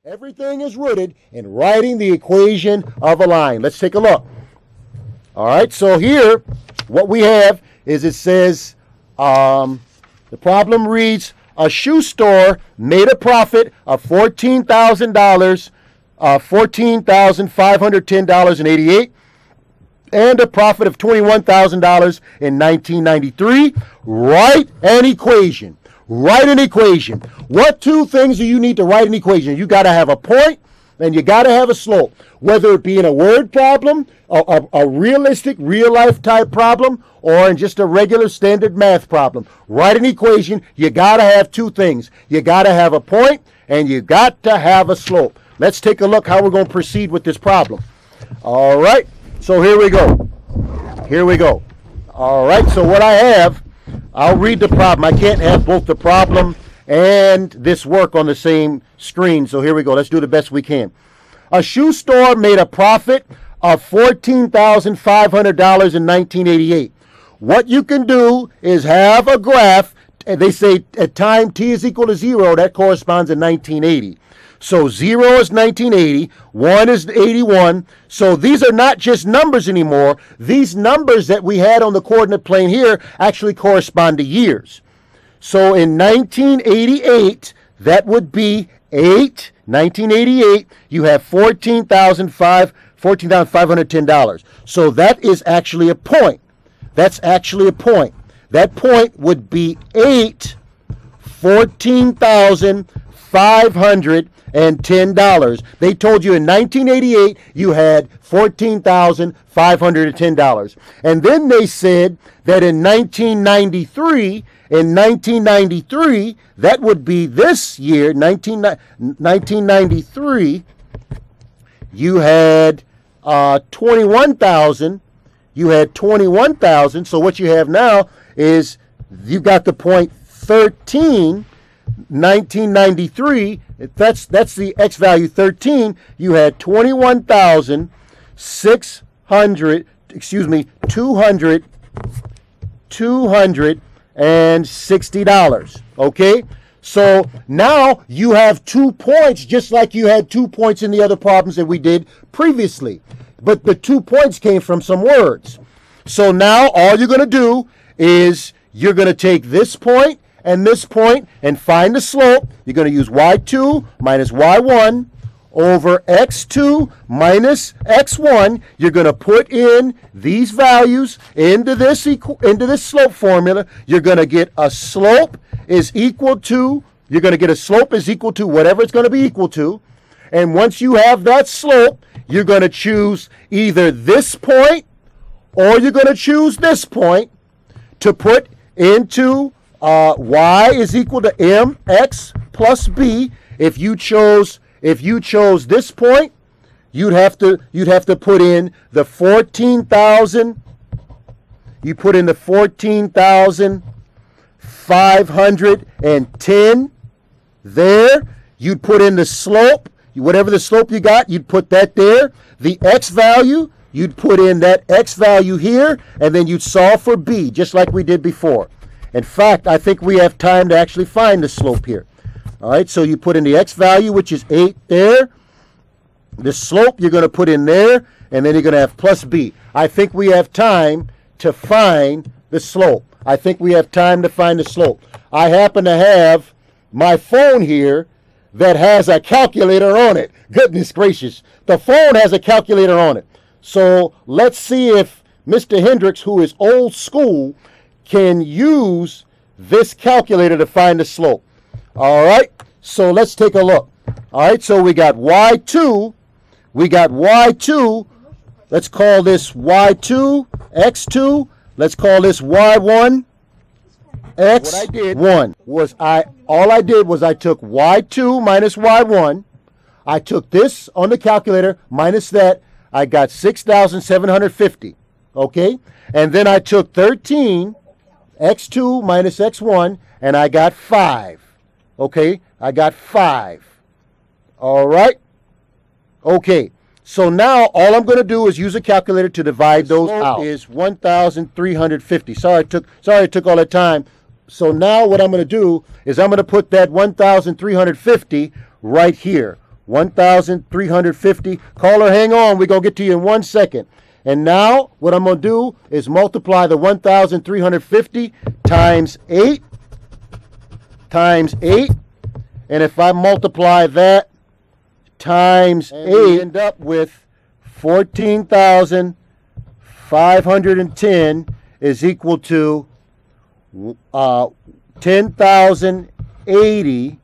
Everything is rooted in writing the equation of a line. Let's take a look. All right, so here what we have is it says the problem reads, a shoe store made a profit of $14,000, $14,510.88, and a profit of $21,000 in 1993. Write an equation. Write an equation. What two things do you need to write an equation? You got to have a point and you got to have a slope. Whether it be in a word problem, a realistic, real-life type problem, or in just a regular standard math problem. Write an equation. You got to have two things. You got to have a point and you got to have a slope. Let's take a look how we're going to proceed with this problem. All right. So here we go. Here we go. All right. So what I have, I'll read the problem. I can't have both the problem and this work on the same screen. So here we go. Let's do the best we can. A shoe store made a profit of $14,500 in 1988. What you can do is have a graph. They say at time t is equal to 0. That corresponds to 1980. So 0 is 1980, 1 is 81. So these are not just numbers anymore. These numbers that we had on the coordinate plane here actually correspond to years. So in 1988, that would be 1988, you have $14,510. So that is actually a point. That's actually a point. That point would be 14,510. They told you in 1988 you had $14,510. And then they said that in 1993, that would be this year, 1993, you had 21,000. You had 21,000. So what you have now is you got the point 13. 1993, that's the x value 13. You had 21,600, $260. Okay, so now you have 2 points, just like you had 2 points in the other problems that we did previously, but the 2 points came from some words. So now all you're going to do is you're going to take this point and find the slope. You're going to use y2 minus y1 over x2 minus x1. You're going to put in these values into this slope formula. You're going to get a slope is equal to, whatever it's going to be equal to. And once you have that slope, you're going to choose either this point or you're going to choose this point to put into y is equal to mx plus b. If you chose this point, you'd have to put in the 14,000. You put in the 14,510 there. You'd put in the slope, whatever the slope you got, you'd put that there. The x value, you'd put in that x value here, and then you'd solve for b, just like we did before. In fact, I think we have time to actually find the slope here. All right, so you put in the x value, which is 8 there. The slope you're going to put in there, and then you're going to have plus b. I think we have time to find the slope. I happen to have my phone here that has a calculator on it. Goodness gracious. The phone has a calculator on it. So let's see if Mr. Hendricks, who is old school, can use this calculator to find the slope. All right, so let's take a look. All right, so we got y2. Let's call this y2, x2. Let's call this y1, x1. What I did was all I did was I took y2 minus y1. I took this on the calculator minus that. I got 6,750. Okay, and then I took 13. x2 minus x1, and I got 5. Okay, I got 5. All right. Okay, so now all I'm going to do is use a calculator to divide those out. Is 1,350. Sorry, it took all that time. So now what I'm going to do is I'm going to put that 1,350 right here. 1,350. Caller, hang on. We're going to get to you in 1 second. And now what I'm going to do is multiply the 1,350 times 8 times 8. And if I multiply that times 8, we end up with 14,510 is equal to 10,080,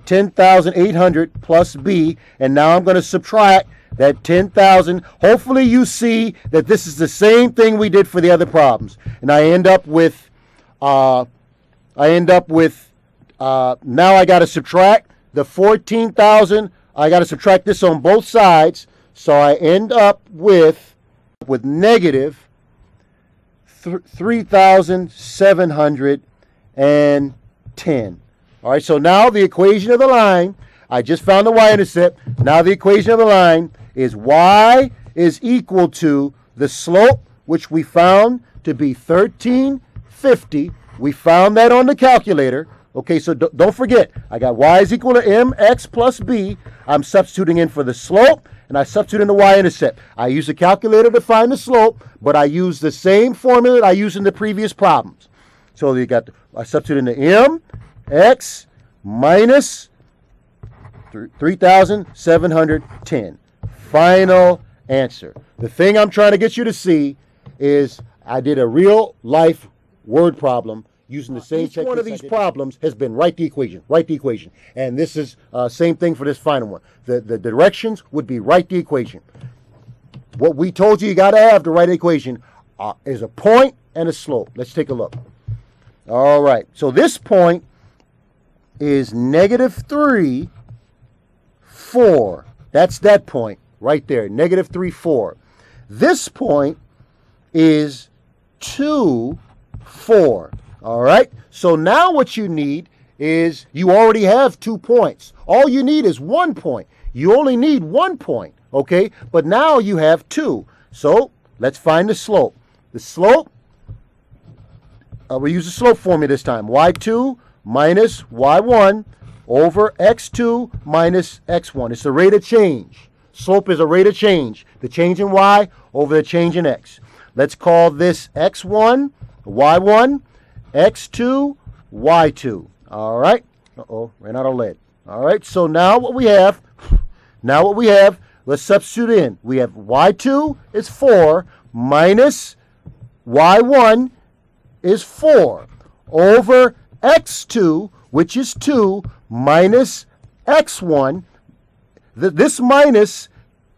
10,800 plus B. And now I'm going to subtract that 10,000. Hopefully you see that this is the same thing we did for the other problems. And I end up with, now I got to subtract the 14,000. I got to subtract this on both sides. So I end up with negative 3,710. All right, so now the equation of the line, I just found the y-intercept. Now the equation of the line is y is equal to the slope, which we found to be 1350. We found that on the calculator. Okay, so don't forget, I got y is equal to mx plus b. I'm substituting in for the slope, and I substitute in the y-intercept. I use the calculator to find the slope, but I use the same formula that I used in the previous problems. So you got, I substitute in the mx minus 3,710. Final answer. The thing I'm trying to get you to see is I did a real life word problem using the same technique. Each one of these problems has been write the equation, And this is same thing for this final one. The directions would be write the equation. What we told you got to have to write an equation is a point and a slope. Let's take a look. All right, so this point is -3, 4. That's that point right there, -3, 4. This point is 2, 4. All right, so now what you need is you already have 2 points. All you need is 1 point. You only need 1 point, okay? But now you have 2. So let's find the slope. The slope, we use the slope formula this time. y2 minus y1 over x2 minus x1. It's the rate of change. Slope is a rate of change. The change in y over the change in x. Let's call this x1, y1, x2, y2. All right. Uh-oh, ran out of lead. All right, so now what we have, let's substitute in. We have y2 is 4 minus y1 is 4 over x2, which is 2, minus x1. This minus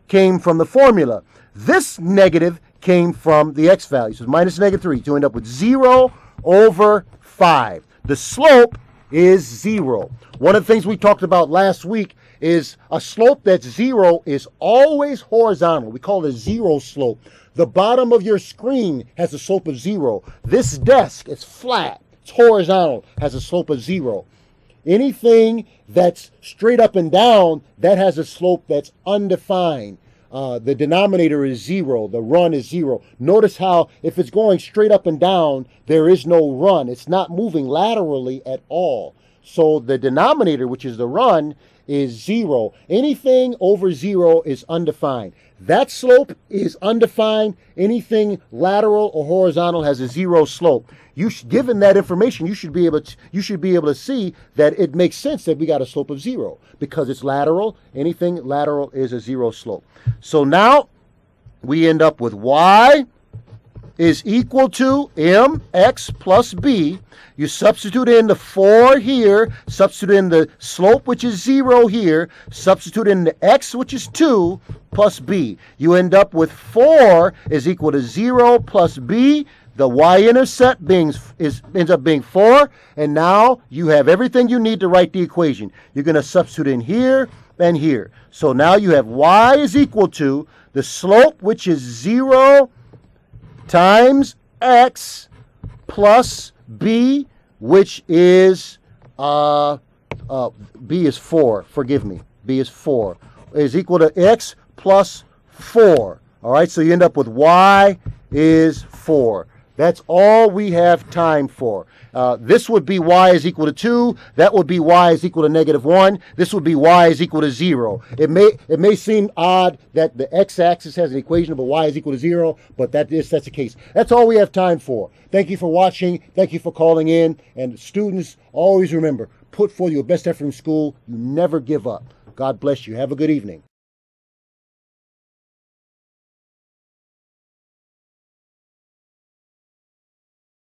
came from the formula. This negative came from the x value. So it's minus -3. So you end up with 0 over 5. The slope is 0. One of the things we talked about last week is a slope that's 0 is always horizontal. We call it a 0 slope. The bottom of your screen has a slope of 0. This desk is flat. It's horizontal, has a slope of 0. Anything that's straight up and down, that has a slope that's undefined. The denominator is 0. The run is 0. Notice how if it's going straight up and down, there is no run. It's not moving laterally at all. So the denominator, which is the run, is 0. Anything over 0 is undefined. That slope is undefined. Anything lateral or horizontal has a 0 slope. Given that information, you should be able to see that it makes sense that we got a slope of 0 because it's lateral. Anything lateral is a 0 slope. So now we end up with y is equal to mx plus b. You substitute in the 4 here, substitute in the slope, which is 0 here, substitute in the x, which is 2, plus b. You end up with 4 is equal to 0 plus b. The y-intercept ends up being 4, and now you have everything you need to write the equation. You're going to substitute in here and here. So now you have y is equal to the slope, which is 0 times x plus b, which is b is 4. Forgive me. B is 4. Is equal to x plus 4. All right, so you end up with y is 4. That's all we have time for. This would be y is equal to 2. That would be y is equal to -1. This would be y is equal to 0. It may seem odd that the x-axis has an equation of a y is equal to 0, but that's the case. That's all we have time for. Thank you for watching. Thank you for calling in. And students, always remember, put forth your best effort in school. You never give up. God bless you. Have a good evening.